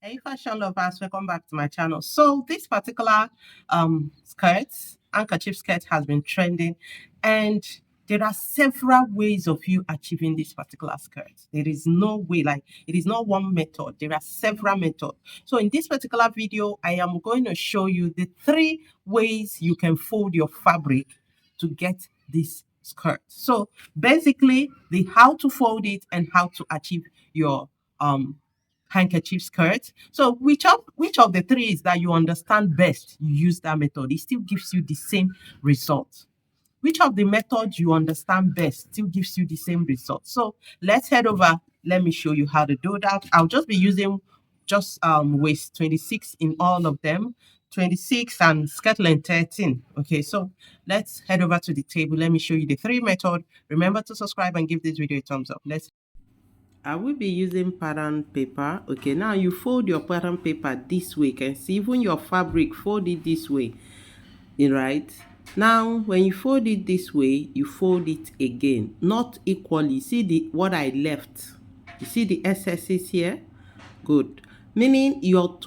Hey fashion lovers, welcome back to my channel. So this particular skirt, handkerchief skirt, has been trending, and there are several ways of you achieving this particular skirt. There is no way, like it is not one method. There are several methods. So in this particular video, I am going to show you the 3 ways you can fold your fabric to get this skirt. So basically, the how to fold it and how to achieve your handkerchief skirt. So which of the 3 is that you understand best, you use that method. It still gives you the same result. Which of the methods you understand best still gives you the same result. So let's head over. Let me show you how to do that. I'll just be using just waist 26 in all of them, 26 and skirt length 13. Okay, so let's head over to the table. Let me show you the 3 method. Remember to subscribe and give this video a thumbs up. I will be using pattern paper. Okay, now you fold your pattern paper this way. You can see even your fabric, fold it this way, right? Now when you fold it this way, you fold it again, not equally. See what I left? You see the excesses here? Good. Meaning you're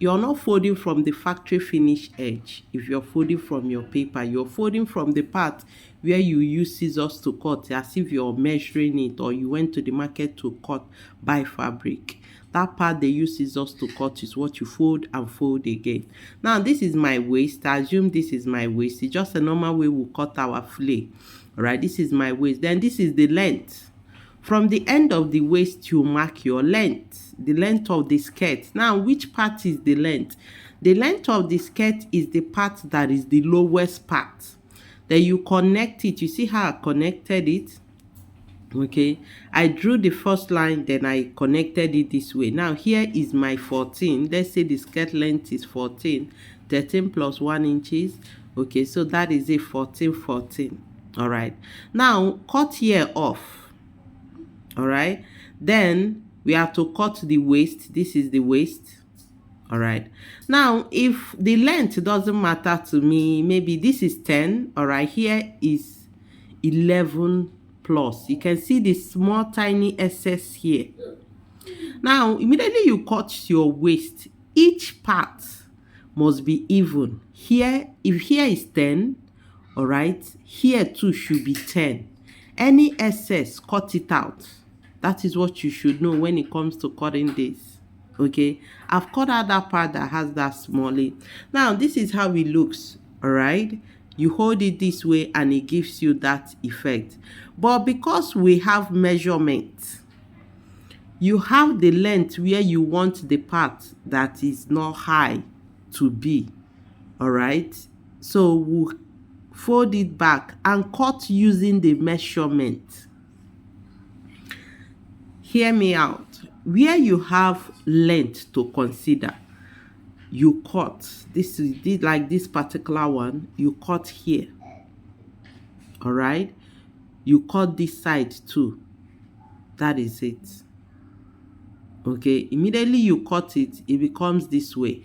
not folding from the factory finish edge. If you're folding from your paper, you're folding from the part where you use scissors to cut, as if you're measuring it, or you went to the market to buy fabric. That part they use scissors to cut is what you fold and fold again. Now this is my waist. I assume this is my waist. It's just a normal way we cut our fillet. All right, this is my waist. Then this is the length. From the end of the waist, you mark your length, the length of the skirt. Now, which part is the length? The length of the skirt is the part that is the lowest part. Then you connect it. You see how I connected it? Okay, I drew the first line, then I connected it this way. Now, here is my 14. Let's say the skirt length is 14. 13 plus 1 inches. Okay, so that is a 14, 14. All right. Now, cut here off. All right, then we have to cut the waist. This is the waist. All right, now if the length doesn't matter to me, maybe this is 10. All right, here is 11 plus. You can see the small tiny excess here. Now immediately you cut your waist, each part must be even. Here, if here is 10, all right, here too should be 10. Any excess, cut it out. That is what you should know when it comes to cutting this. Okay, I've cut out that part that has that smally. Now this is how it looks. All right, you hold it this way and it gives you that effect. But because we have measurement, you have the length where you want the part that is not high to be. All right, so we'll fold it back and cut using the measurement. Hear me out. Where you have length to consider, you cut. This is like this particular one. You cut here. All right. You cut this side too. That is it. Okay. Immediately you cut it, it becomes this way.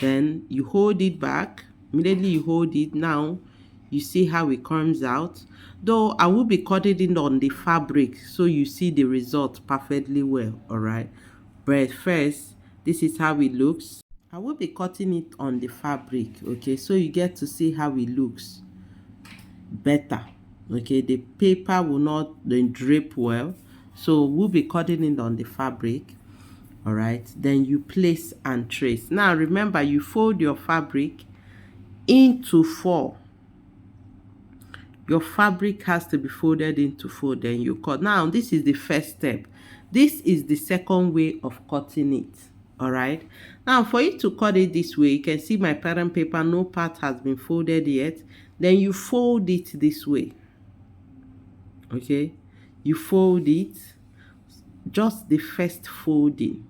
Then you hold it back. Immediately you hold it. Now you see how it comes out. Though I will be cutting it on the fabric so you see the result perfectly well. All right, but first this is how it looks. I will be cutting it on the fabric. Okay, so you get to see how it looks better. Okay, the paper will not then drape well, so we'll be cutting it on the fabric. All right, then you place and trace. Now remember, you fold your fabric into 4. Your fabric has to be folded into 4, then you cut. Now this is the first step. This is the second way of cutting it. All right, now for you to cut it this way, you can see my pattern paper, no part has been folded yet. Then you fold it this way. Okay, you fold it, just the first folding.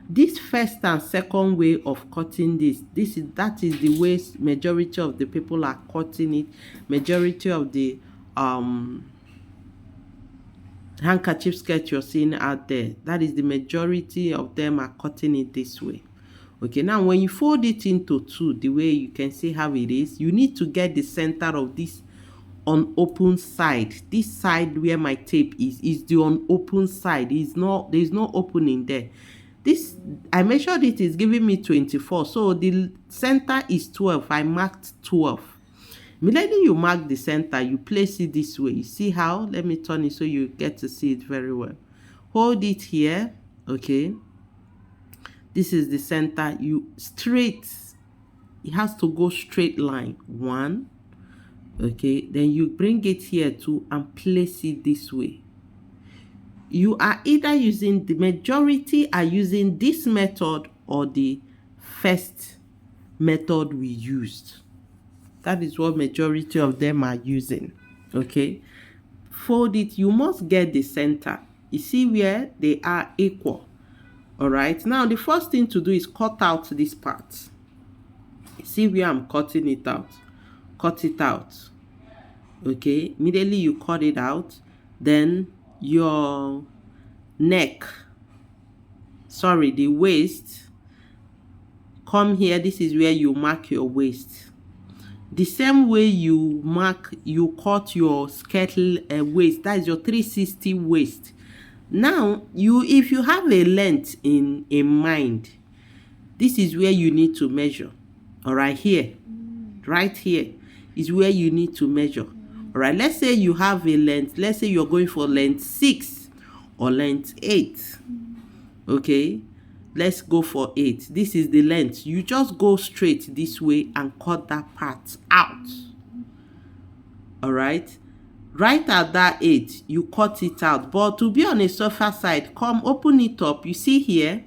This first and second way of cutting that is the way majority of the people are cutting it. Majority of the handkerchief skirt you're seeing out there, that is the majority of them are cutting it this way. Okay, now when you fold it into 2, the way you can see how it is, you need to get the center of this on open side. This side where my tape is the on open side. There's no opening there. This, I measured it, is giving me 24. So the center is 12. I marked 12. Immediately you mark the center, you place it this way. You see how? Let me turn it so you get to see it very well. Hold it here, okay? This is the center. You straight, it has to go straight line. 1, okay? Then you bring it here too and place it this way. You are either using, the majority are using this method or the first method we used. That is what majority of them are using, okay? Fold it, you must get the center. You see where they are equal, all right? Now, the first thing to do is cut out this part. See where I'm cutting it out? Cut it out, okay? Immediately you cut it out, then your neck, sorry, the waist, come here. This is where you mark your waist. The same way you cut your skirt waist, that is your 360 waist. Now, if you have a length in mind, this is where you need to measure. All right, here, right here is where you need to measure. All right, let's say you have a length. Let's say you're going for length 6 or length 8. Okay, let's go for 8. This is the length. You just go straight this way and cut that part out. All right, right at that 8, you cut it out. But to be on a softer side, come open it up. You see here,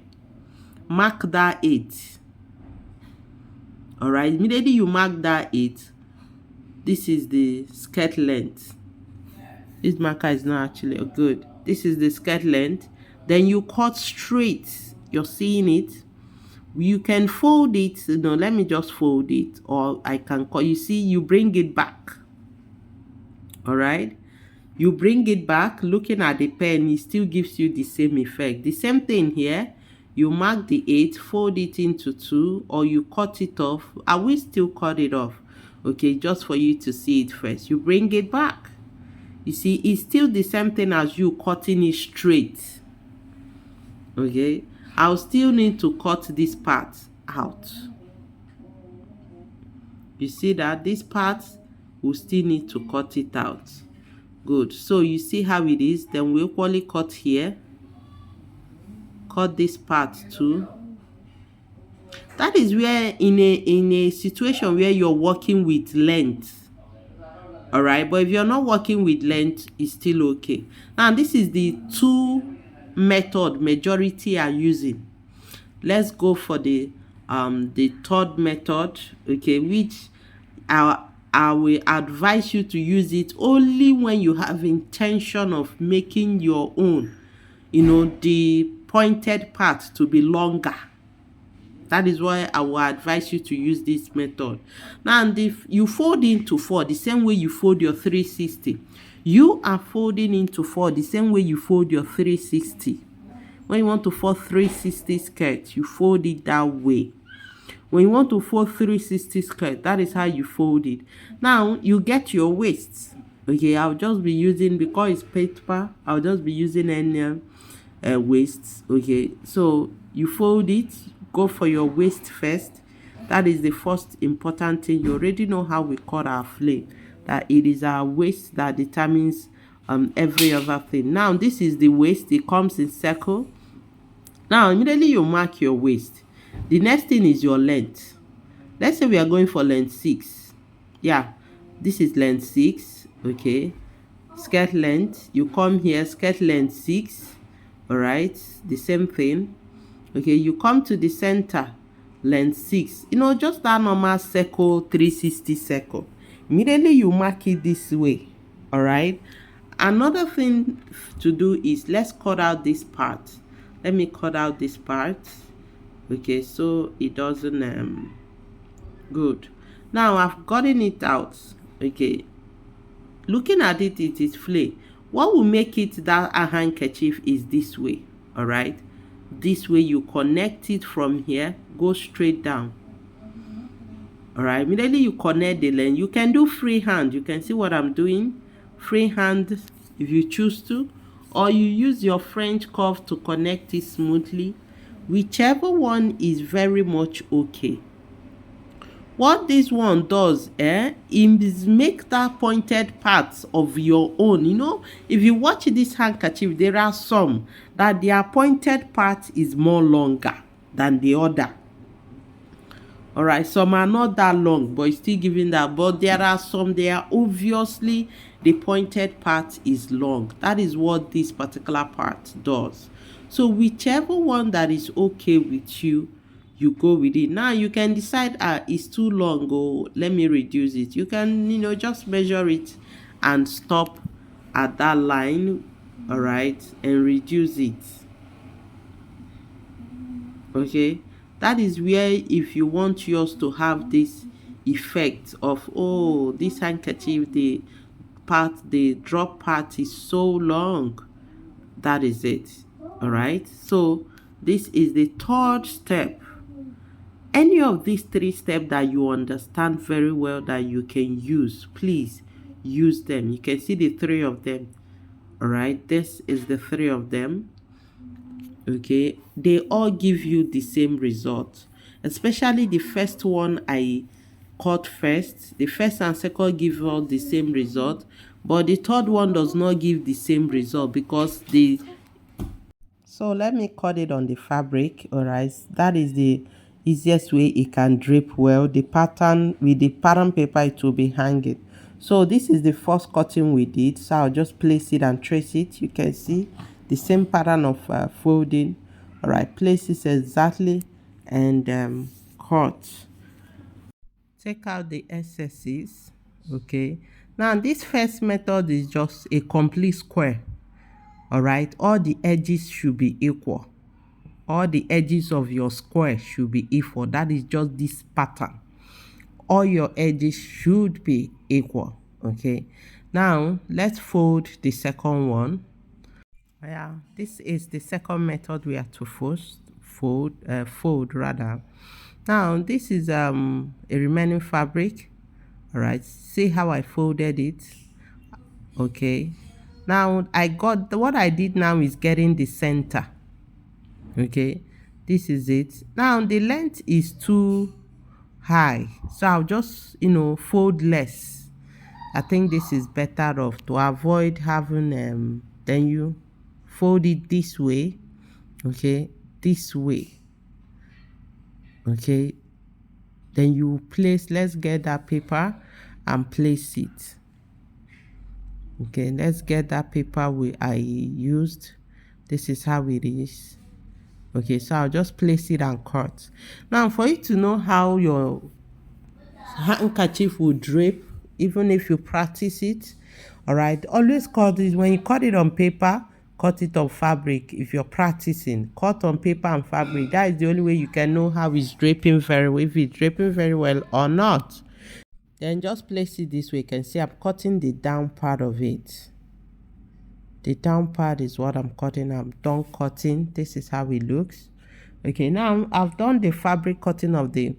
mark that 8. All right, immediately you mark that 8. This is the skirt length. This marker is not actually good. This is the skirt length. Then you cut straight. You're seeing it. You can fold it. No, let me just fold it, or I can cut. You see, you bring it back. All right, you bring it back. Looking at the pen, it still gives you the same effect. The same thing here. You mark the 8, fold it into 2, or you cut it off. I will still cut it off, okay, just for you to see it first. You bring it back. You see, it's still the same thing as you cutting it straight. Okay, I'll still need to cut this part out. You see that this part will still need to cut it out. Good. So you see how it is. Then we equally cut here. Cut this part too. That is where in a situation where you're working with length. All right, but if you're not working with length, it's still okay. Now, this is the 2 method majority are using. Let's go for the 3rd method, okay, which I will advise you to use it only when you have intention of making your own, the pointed part to be longer. That is why I will advise you to use this method. Now, and if you fold into 4 the same way you fold your 360, you are folding into 4 the same way you fold your 360. When you want to fold 360 skirt, you fold it that way. When you want to fold 360 skirt, that is how you fold it. Now, you get your waist. Okay, I'll just be using, because it's paper, I'll just be using any waist. Okay, so you fold it, go for your waist first. That is the first important thing. You already know how we cut our flame, that it is our waist that determines every other thing. Now, this is the waist. It comes in circle. Now, immediately you mark your waist. The next thing is your length. Let's say we are going for length 6. Yeah, this is length 6. Okay, skirt length. You come here, skirt length 6. All right, the same thing. Okay, you come to the center, length 6. Just that normal circle, 360 circle. Immediately you mark it this way. All right, another thing to do is, let's cut out this part. Let me cut out this part. Okay, so it doesn't good. Now I've gotten it out. Okay, looking at it, it is flay. What will make it that a handkerchief is this way. All right, this way you connect it from here, go straight down. All right, immediately you connect the length. You can do freehand. You can see what I'm doing. Freehand if you choose to, or you use your French curve to connect it smoothly. whichever one is very much okay. What this one does is make that pointed part of your own. If you watch this handkerchief, there are some that their pointed part is more longer than the other. All right, some are not that long, but it's still giving that. But there are some, they are obviously the pointed part is long. That is what this particular part does. So whichever one that is okay with you, you go with it. Now you can decide, it's too long, or let me reduce it. You can, just measure it and stop at that line, all right, and reduce it. Okay, that is where, if you want yours to have this effect of, oh, this handkerchief, the drop part is so long, that is it. All right, so this is the third step. Any of these 3 steps that you understand very well that you can use, please use them. You can see the 3 of them. All right, this is the 3 of them. Okay, they all give you the same result, especially the first one I cut first. The first and second give all the same result, but the third one does not give the same result because so let me cut it on the fabric. All right, that is the easiest way it can drape well. The pattern, with the pattern paper, it will be hanging. So this is the first cutting we did, so I'll just place it and trace it. You can see the same pattern of folding. All right, place it exactly and cut. Take out the excesses. Okay, now this first method is just a complete square. All right, all the edges should be equal. All the edges of your square should be equal. That is just this pattern. All your edges should be equal. Okay, now let's fold the second one. Yeah, this is the second method we have to fold rather. Now this is a remaining fabric. All right, see how I folded it. Okay, now what I did now is getting the center. Okay, this is it. Now the length is too high, so I'll just fold less. I think this is better off to avoid having then you fold it this way. Okay, this way. Okay, then you place, let's get that paper and place it. Okay, let's get that paper I used. This is how it is. Okay, so I'll just place it and cut. Now for you to know how your handkerchief will drape, even if you practice it, all right, always cut it. When you cut it on paper, cut it on fabric. If you're practicing, cut on paper and fabric. That is the only way you can know how it's draping very well, if it's draping very well or not. Then just place it this way. You can see I'm cutting the down part of it. The down part is what I'm cutting. I'm done cutting. This is how it looks. Okay, now I've done the fabric cutting of the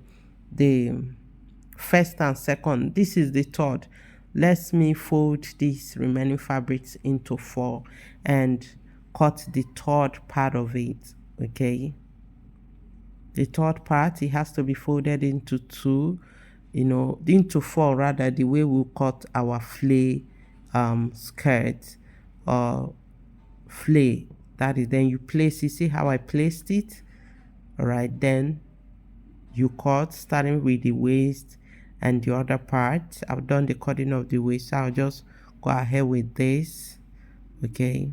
first and second. This is the third. Let me fold these remaining fabrics into 4 and cut the third part of it. Okay, the third part, it has to be folded into 2, into 4 rather, the way we'll cut our flay skirt or flay. That is, then you place it. See how I placed it? All right, then you cut starting with the waist and the other part. I've done the cutting of the waist, so I'll just go ahead with this. Okay,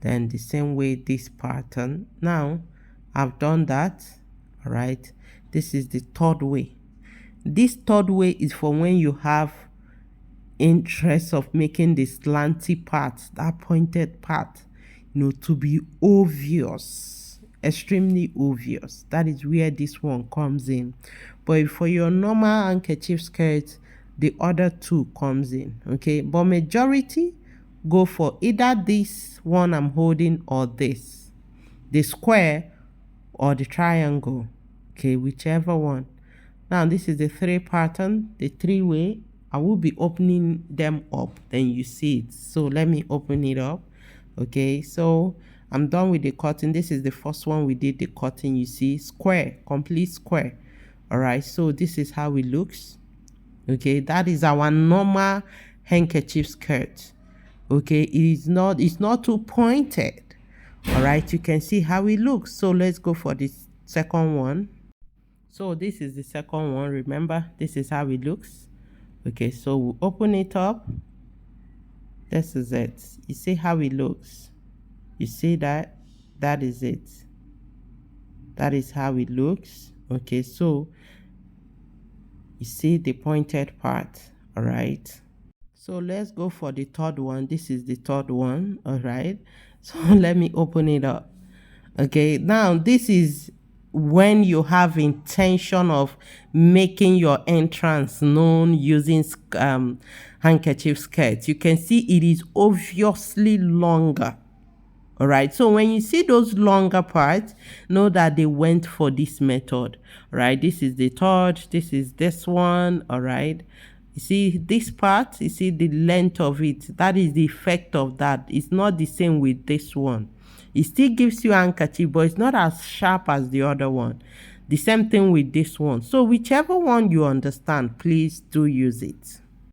then the same way this pattern. Now I've done that. All right, this is the third way. This third way is for when you have interest of making the slanty part, that pointed part, to be obvious, extremely obvious. That is where this one comes in. But for your normal handkerchief skirt, the other 2 comes in. Okay, but majority go for either this one I'm holding or this, the square or the triangle. Okay, whichever one. Now this is the 3 pattern, the 3-way. I will be opening them up, then you see it. So let me open it up. Okay, so I'm done with the cutting. This is the first one we did the cutting. You see, square, complete square. All right, so this is how it looks. Okay, that is our normal handkerchief skirt. Okay, it's not too pointed. All right, you can see how it looks. So let's go for the second one. So this is the second one. Remember, this is how it looks. Okay, so we'll open it up. This is it. You see how it looks. You see that? That is it. That is how it looks. Okay, so you see the pointed part. All right. So let's go for the third one. This is the third one. All right. So let me open it up. Okay, now this is when you have intention of making your entrance known using handkerchief skirts. You can see it is obviously longer. All right, so when you see those longer parts, know that they went for this method. All right, this is the third, this is this one. All right, you see this part, you see the length of it, that is the effect of that. It's not the same with this one. It still gives you handkerchief, but it's not as sharp as the other one. The same thing with this one. So whichever one you understand, please do use it.